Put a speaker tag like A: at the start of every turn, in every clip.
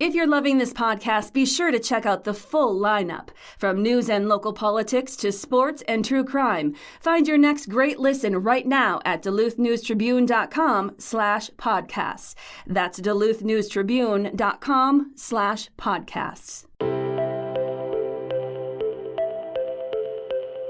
A: If you're loving this podcast, be sure to check out the full lineup. From news and local politics to sports and true crime. Find your next great listen right now at DuluthNewsTribune.com/podcasts. That's DuluthNewsTribune.com/podcasts.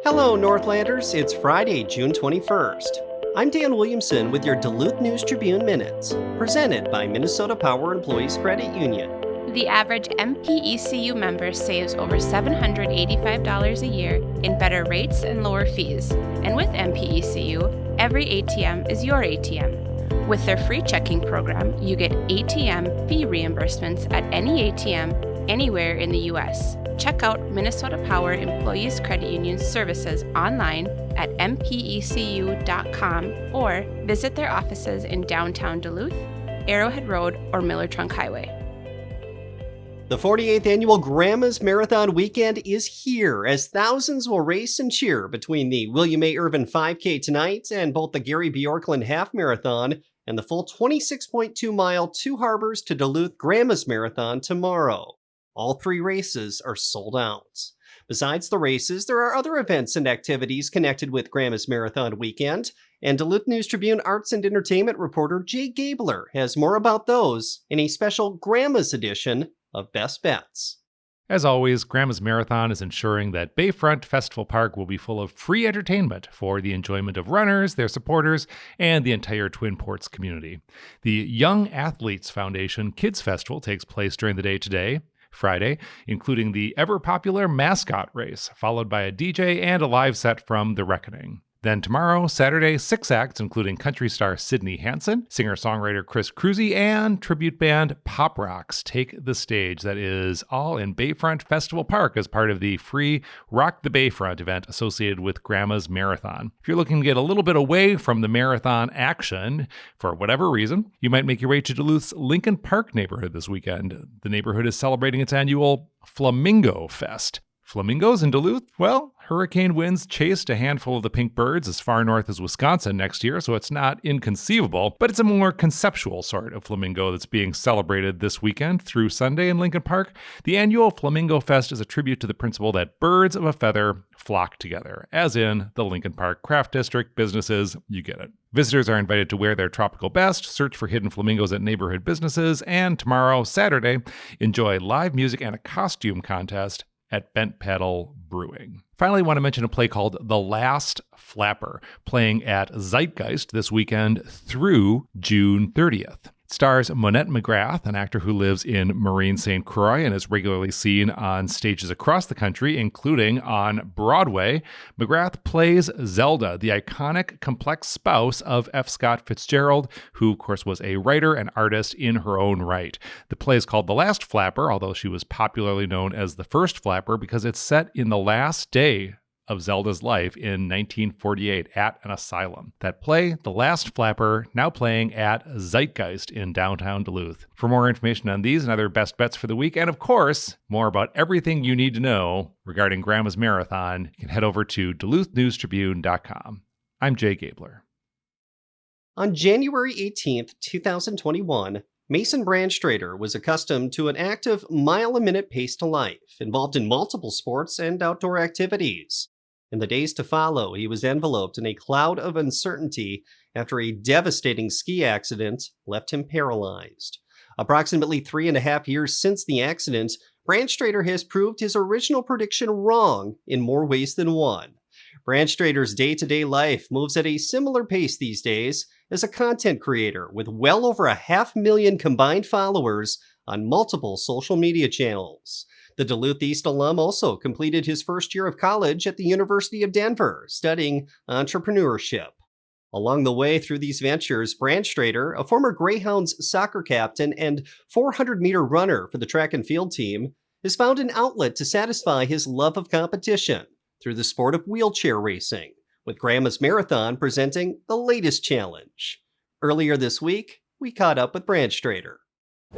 B: Hello, Northlanders. It's Friday, June 21st. I'm Dan Williamson with your Duluth News Tribune Minutes, presented by Minnesota Power Employees Credit Union.
C: The average MPECU member saves over $785 a year in better rates and lower fees. And with MPECU, every ATM is your ATM. With their free checking program, you get ATM fee reimbursements at any ATM anywhere in the U.S. Check out Minnesota Power Employees Credit Union's services online at mpecu.com or visit their offices in downtown Duluth, Arrowhead Road, or Miller Trunk Highway.
B: The 48th annual Grandma's Marathon weekend is here as thousands will race and cheer between the William A. Irvin 5K tonight and both the Gary Bjorklund Half Marathon and the full 26.2-mile Two Harbors to Duluth Grandma's Marathon tomorrow. All three races are sold out. Besides the races, there are other events and activities connected with Grandma's Marathon weekend, and Duluth News Tribune arts and entertainment reporter Jay Gabler has more about those in a special Grandma's edition of Best Bets.
D: As always, Grandma's Marathon is ensuring that Bayfront Festival Park will be full of free entertainment for the enjoyment of runners, their supporters, and the entire Twin Ports community. The Young Athletes Foundation Kids Festival takes place during the day today, Friday, including the ever-popular mascot race, followed by a DJ and a live set from The Reckoning. Then tomorrow, Saturday, 6 acts, including country star Sydney Hansen, singer-songwriter Chris Cruzy, and tribute band Pop Rocks take the stage. That is all in Bayfront Festival Park as part of the free Rock the Bayfront event associated with Grandma's Marathon. If you're looking to get a little bit away from the marathon action, for whatever reason, you might make your way to Duluth's Lincoln Park neighborhood this weekend. The neighborhood is celebrating its annual Flamingo Fest. Flamingos in Duluth? Well, hurricane winds chased a handful of the pink birds as far north as Wisconsin next year, so it's not inconceivable, but it's a more conceptual sort of flamingo that's being celebrated this weekend through Sunday in Lincoln Park. The annual Flamingo Fest is a tribute to the principle that birds of a feather flock together, as in the Lincoln Park Craft District, businesses, you get it. Visitors are invited to wear their tropical best, search for hidden flamingos at neighborhood businesses, and tomorrow, Saturday, enjoy live music and a costume contest at Bent Paddle Brewing. Finally, I want to mention a play called The Last Flapper, playing at Zeitgeist this weekend through June 30th. It stars Monette McGrath, an actor who lives in Marine St. Croix and is regularly seen on stages across the country, including on Broadway. McGrath plays Zelda, the iconic, complex spouse of F. Scott Fitzgerald, who, of course, was a writer and artist in her own right. The play is called The Last Flapper, although she was popularly known as The First Flapper because it's set in the last day of Zelda's life in 1948 at an asylum. That play, The Last Flapper, now playing at Zeitgeist in downtown Duluth. For more information on these and other best bets for the week, and of course, more about everything you need to know regarding Grandma's Marathon, you can head over to DuluthNewsTribune.com. I'm Jay Gabler.
B: On January 18th, 2021, Mason Brandstrader was accustomed to an active mile-a-minute pace to life, involved in multiple sports and outdoor activities. In the days to follow, he was enveloped in a cloud of uncertainty after a devastating ski accident left him paralyzed. Approximately 3.5 years since the accident, Brandstrader has proved his original prediction wrong in more ways than one. Brandstrader's day-to-day life moves at a similar pace these days as a content creator with well over 500,000 combined followers on multiple social media channels. The Duluth East alum also completed his first year of college at the University of Denver, studying entrepreneurship. Along the way through these ventures, Brandstrader, a former Greyhounds soccer captain and 400-meter runner for the track and field team, has found an outlet to satisfy his love of competition through the sport of wheelchair racing, with Grandma's Marathon presenting the latest challenge. Earlier this week, we caught up with Brandstrader.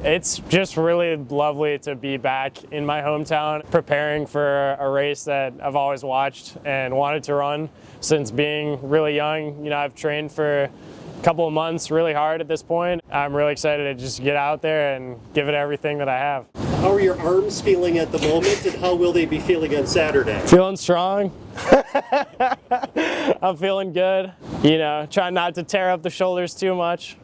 E: It's just really lovely to be back in my hometown, preparing for a race that I've always watched and wanted to run since being really young. You know, I've trained for couple of months really hard at this point. I'm really excited to just get out there and give it everything that I have.
B: How are your arms feeling at the moment, and how will they be feeling on Saturday?
E: Feeling strong. I'm feeling good. Trying not to tear up the shoulders too much.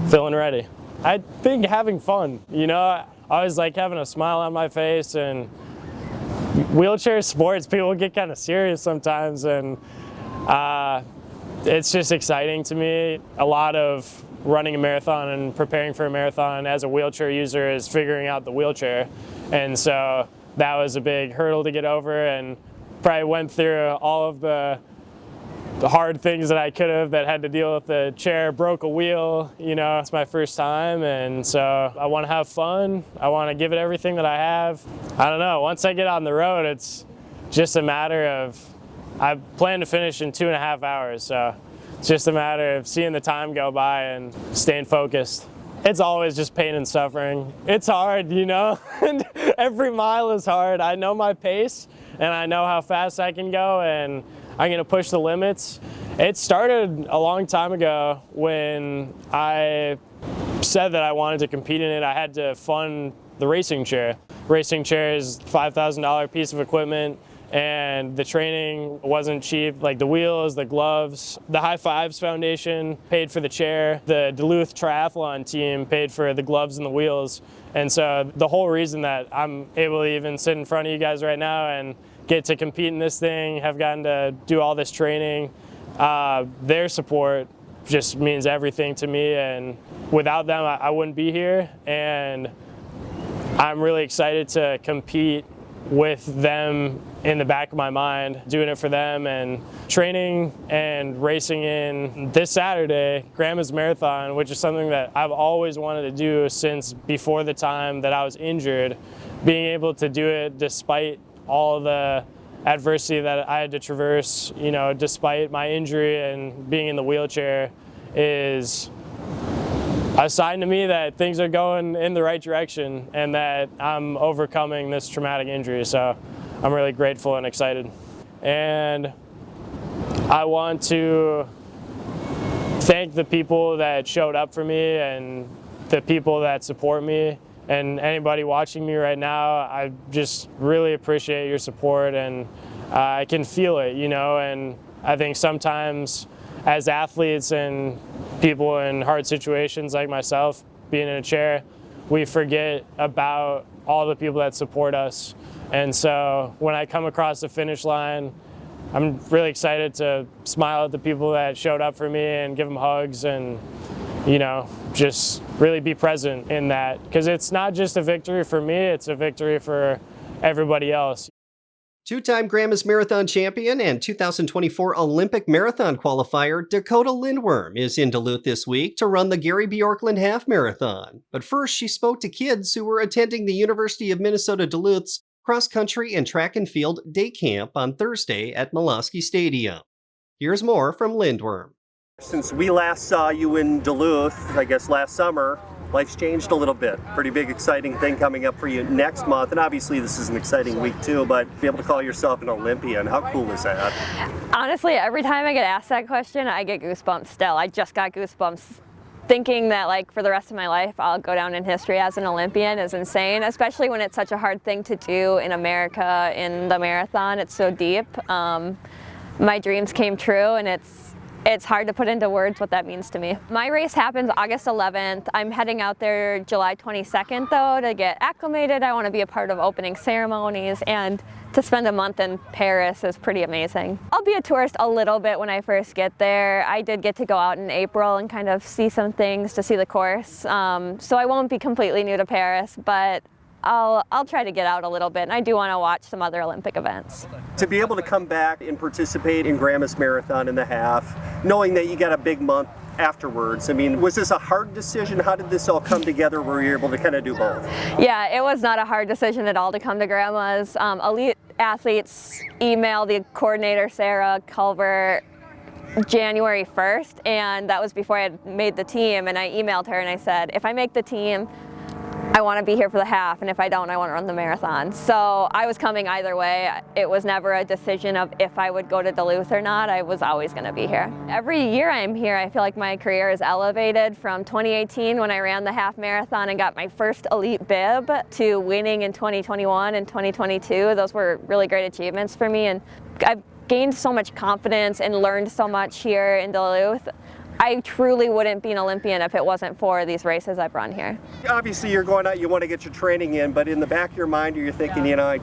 E: Feeling ready. I think having fun, I always like having a smile on my face, and wheelchair sports, people get kind of serious sometimes, and it's just exciting to me. A lot of running a marathon and preparing for a marathon as a wheelchair user is figuring out the wheelchair, and so that was a big hurdle to get over, and probably went through all of the hard things that I could have that had to deal with the chair, broke a wheel, it's my first time, and so I want to have fun. I want to give it everything that I have. I don't know, once I get on the road, it's just a matter of, I plan to finish in 2.5 hours, so it's just a matter of seeing the time go by and staying focused. It's always just pain and suffering. It's hard, and every mile is hard. I know my pace, and I know how fast I can go, and I'm gonna push the limits. It started a long time ago when I said that I wanted to compete in it. I had to fund the racing chair. Racing chair is a $5,000 piece of equipment, and the training wasn't cheap, like the wheels, the gloves. The High Fives Foundation paid for the chair. The Duluth Triathlon team paid for the gloves and the wheels. And so the whole reason that I'm able to even sit in front of you guys right now and get to compete in this thing, have gotten to do all this training, their support just means everything to me, and without them I wouldn't be here, and I'm really excited to compete with them in the back of my mind, doing it for them, and training and racing in this Saturday, Grandma's Marathon, which is something that I've always wanted to do since before the time that I was injured. Being able to do it despite all the adversity that I had to traverse, despite my injury and being in the wheelchair, is a sign to me that things are going in the right direction and that I'm overcoming this traumatic injury. So I'm really grateful and excited. And I want to thank the people that showed up for me and the people that support me, and anybody watching me right now. I just really appreciate your support, and I can feel it, and I think sometimes as athletes and people in hard situations like myself, being in a chair, we forget about all the people that support us. And so when I come across the finish line, I'm really excited to smile at the people that showed up for me and give them hugs, and just really be present in that, because it's not just a victory for me, it's a victory for everybody else.
B: Two-time Grandma's Marathon champion and 2024 Olympic Marathon qualifier Dakota Lindworm is in Duluth this week to run the Gary Bjorkland Half Marathon. But first, she spoke to kids who were attending the University of Minnesota Duluth's cross-country and track and field day camp on Thursday at Molosky Stadium. Here's more from Lindworm. Since we last saw you in Duluth, I guess last summer, life's changed a little bit. Pretty big, exciting thing coming up for you next month. And obviously this is an exciting week too, but be able to call yourself an Olympian, how cool is that?
F: Honestly, every time I get asked that question, I get goosebumps still. I just got goosebumps. Thinking that for the rest of my life I'll go down in history as an Olympian is insane, especially when it's such a hard thing to do in America in the marathon. It's so deep. My dreams came true, and it's hard to put into words what that means to me. My race happens August 11th. I'm heading out there July 22nd though to get acclimated. I want to be a part of opening ceremonies, and to spend a month in Paris is pretty amazing. I'll be a tourist a little bit when I first get there. I did get to go out in April and kind of see some things to see the course. So I won't be completely new to Paris, but I'll try to get out a little bit, and I do want to watch some other Olympic events.
B: To be able to come back and participate in Grandma's Marathon in the half, knowing that you got a big month afterwards, was this a hard decision? How did this all come together where you're able to kind of do both?
F: Yeah, it was not a hard decision at all to come to Grandma's. Elite athletes email the coordinator, Sarah Culver, January 1st, and that was before I had made the team, and I emailed her and I said, if I make the team, I want to be here for the half, and if I don't, I want to run the marathon. So I was coming either way. It was never a decision of if I would go to Duluth or not. I was always going to be here. Every year I'm here, I feel like my career is elevated from 2018 when I ran the half marathon and got my first elite bib to winning in 2021 and 2022. Those were really great achievements for me, and I've gained so much confidence and learned so much here in Duluth. I truly wouldn't be an Olympian if it wasn't for these races I've run here.
G: Obviously you're going out, you want to get your training in, but in the back of your mind, are you thinking, you know, I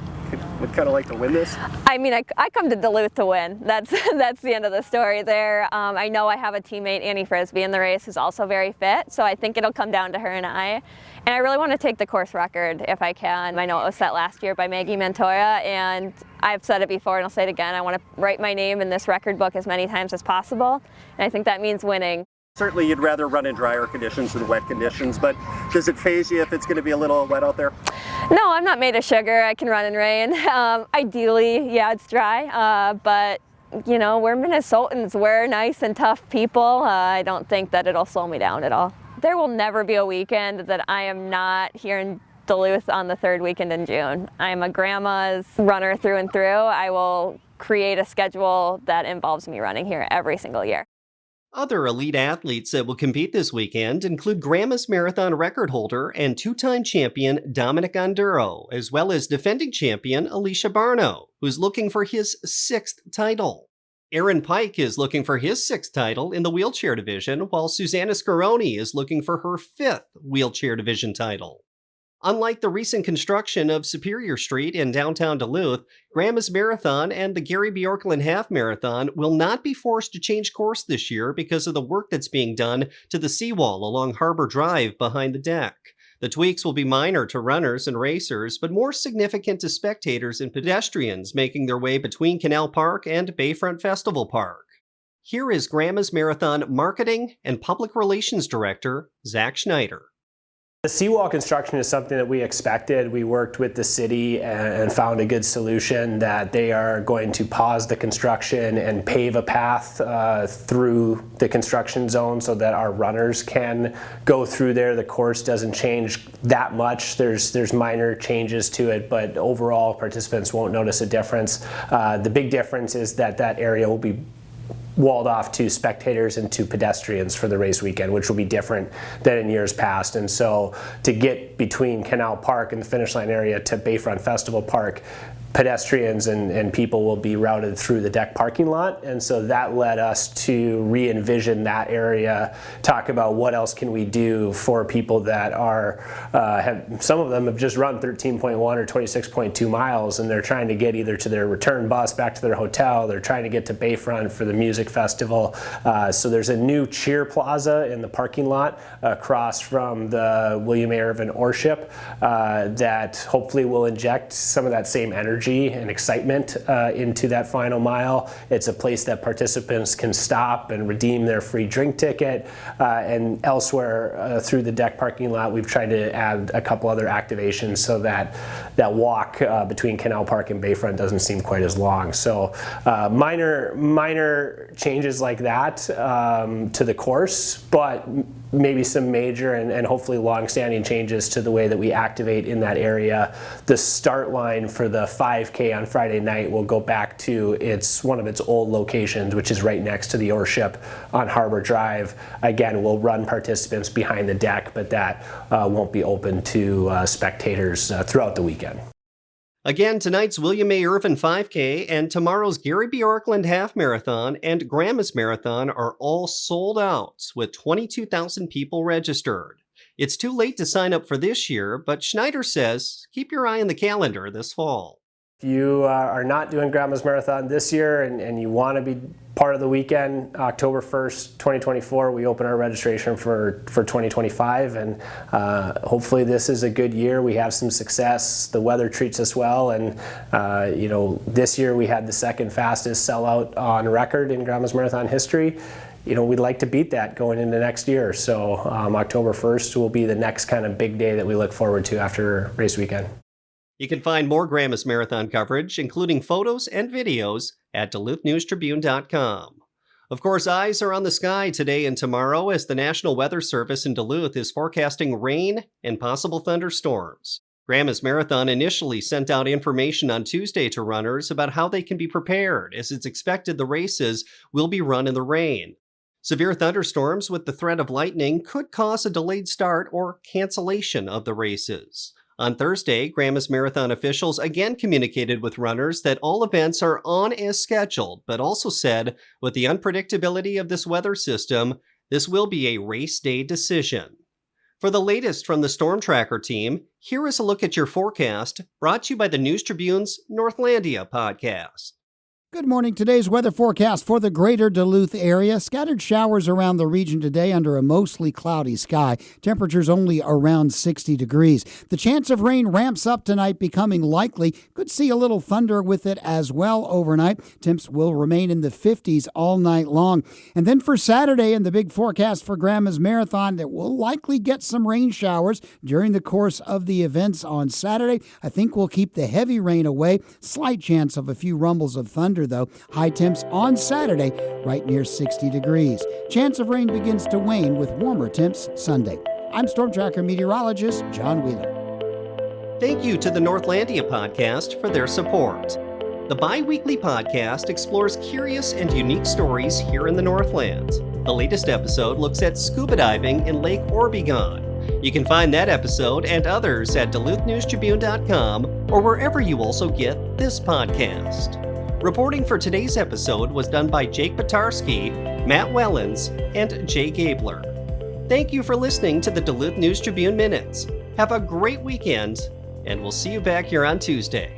G: would kind of like to win this?
F: I mean, I come to Duluth to win. That's the end of the story there. I know I have a teammate, Annie Frisbee, in the race who's also very fit, so I think it'll come down to her and I. And I really want to take the course record if I can. I know it was set last year by Maggie Montoya, and I've said it before and I'll say it again. I want to write my name in this record book as many times as possible, and I think that means winning.
G: Certainly you'd rather run in drier conditions than wet conditions, but does it faze you if it's going to be a little wet out there?
F: No, I'm not made of sugar. I can run in rain. Ideally, yeah, it's dry, but you know, we're Minnesotans. We're nice and tough people. I don't think that it'll slow me down at all. There will never be a weekend that I am not here in Duluth on the third weekend in June. I'm a grandma's runner through and through. I will create a schedule that involves me running here every single year.
B: Other elite athletes that will compete this weekend include Grandma's Marathon record holder and two-time champion Dominic Onduro, as well as defending champion Alicia Barno, who's looking for his 6th title. Aaron Pike is looking for his 6th title in the wheelchair division, while Susanna Scaroni is looking for her 5th wheelchair division title. Unlike the recent construction of Superior Street in downtown Duluth, Grandma's Marathon and the Gary Bjorklund Half Marathon will not be forced to change course this year because of the work that's being done to the seawall along Harbor Drive behind the deck. The tweaks will be minor to runners and racers, but more significant to spectators and pedestrians making their way between Canal Park and Bayfront Festival Park. Here is Grandma's Marathon Marketing and Public Relations Director, Zach Schneider.
H: The seawall construction is something that we expected. We worked with the city and found a good solution that they are going to pause the construction and pave a path through the construction zone so that our runners can go through there. The course doesn't change that much. There's minor changes to it, but overall participants won't notice a difference. The big difference is that that area will be walled off to spectators and to pedestrians for the race weekend, which will be different than in years past. And so to get between Canal Park and the finish line area to Bayfront Festival Park, pedestrians and people will be routed through the deck parking lot. And so that led us to re-envision that area, talk about what else can we do for people that are, some of them have just run 13.1 or 26.2 miles and they're trying to get either to their return bus back to their hotel, they're trying to get to Bayfront for the music festival. So there's a new cheer plaza in the parking lot across from the William A. Irvin Orship that hopefully will inject some of that same energy and excitement into that final mile. It's a place that participants can stop and redeem their free drink ticket. And elsewhere through the deck parking lot, we've tried to add a couple other activations so that that walk between Canal Park and Bayfront doesn't seem quite as long. So minor changes like that to the course, but maybe some major and hopefully long-standing changes to the way that we activate in that area. The start line for the 5K on Friday night will go back to one of its old locations, which is right next to the Orship on Harbor Drive. Again, we'll run participants behind the deck, but that won't be open to spectators throughout the weekend.
B: Again, tonight's William A. Irvin 5K and tomorrow's Gary Bjorklund Half Marathon and Grandma's Marathon are all sold out, with 22,000 people registered. It's too late to sign up for this year, but Schneider says keep your eye on the calendar this fall.
H: If you are not doing Grandma's Marathon this year and you want to be part of the weekend, October 1st, 2024, we open our registration for 2025, and hopefully this is a good year. We have some success. The weather treats us well, and this year we had the second fastest sellout on record in Grandma's Marathon history. We'd like to beat that going into next year. So October 1st will be the next kind of big day that we look forward to after race weekend.
B: You can find more Grandma's Marathon coverage, including photos and videos, at DuluthNewsTribune.com. Of course, eyes are on the sky today and tomorrow as the National Weather Service in Duluth is forecasting rain and possible thunderstorms. Grandma's Marathon initially sent out information on Tuesday to runners about how they can be prepared, as it's expected the races will be run in the rain. Severe thunderstorms with the threat of lightning could cause a delayed start or cancellation of the races. On Thursday, Grandma's Marathon officials again communicated with runners that all events are on as scheduled, but also said, with the unpredictability of this weather system, this will be a race day decision. For the latest from the Storm Tracker team, here is a look at your forecast, brought to you by the News Tribune's Northlandia podcast.
I: Good morning. Today's weather forecast for the greater Duluth area. Scattered showers around the region today under a mostly cloudy sky. Temperatures only around 60 degrees. The chance of rain ramps up tonight, becoming likely. Could see a little thunder with it as well overnight. Temps will remain in the 50s all night long. And then for Saturday and the big forecast for Grandma's Marathon, that will likely get some rain showers during the course of the events on Saturday. I think we'll keep the heavy rain away. Slight chance of a few rumbles of thunder, though. High temps on Saturday right near 60 degrees. Chance of rain begins to wane with warmer temps Sunday. I'm Storm Tracker meteorologist John Wheeler.
B: Thank you to the Northlandia podcast for their support. The bi-weekly podcast explores curious and unique stories here in the Northland. The latest episode looks at scuba diving in Lake Orbegon. You can find that episode and others at DuluthNewsTribune.com or wherever you also get this podcast. Reporting for today's episode was done by Jake Batarski, Matt Wellens, and Jay Gabler. Thank you for listening to the Duluth News Tribune Minutes. Have a great weekend, and we'll see you back here on Tuesday.